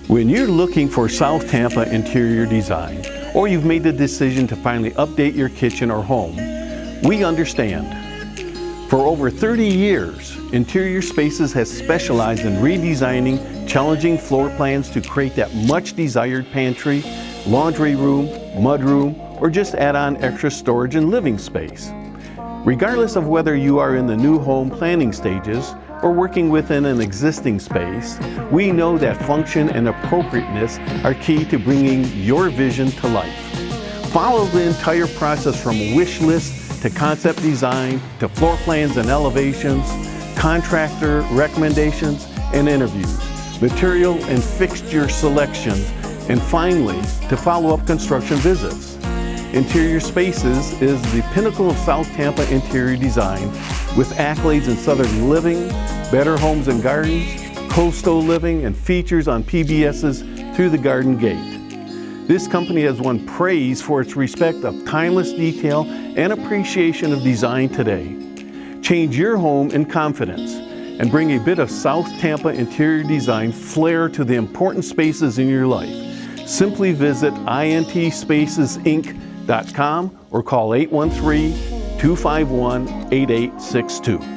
When you're looking for South Tampa Interior Design, or you've made the decision to finally update your kitchen or home, we understand. For over 30 years, Interior Spaces has specialized in redesigning challenging floor plans to create that much desired pantry, laundry room, mudroom, or just add on extra storage and living space. Regardless of whether you are in the new home planning stages or working within an existing space, we know that function and appropriateness are key to bringing your vision to life. Follow the entire process from wish list to concept design to floor plans and elevations, contractor recommendations and interviews, material and fixture selections, and finally, to follow up construction visits. Interior Spaces is the pinnacle of South Tampa interior design with accolades in Southern Living, Better Homes and Gardens, Coastal Living, and features on PBS's Through the Garden Gate. This company has won praise for its respect of timeless detail and appreciation of design today. Change your home in confidence and bring a bit of South Tampa interior design flair to the important spaces in your life. Simply visit intSpacesInc.com or call 813-251-8862.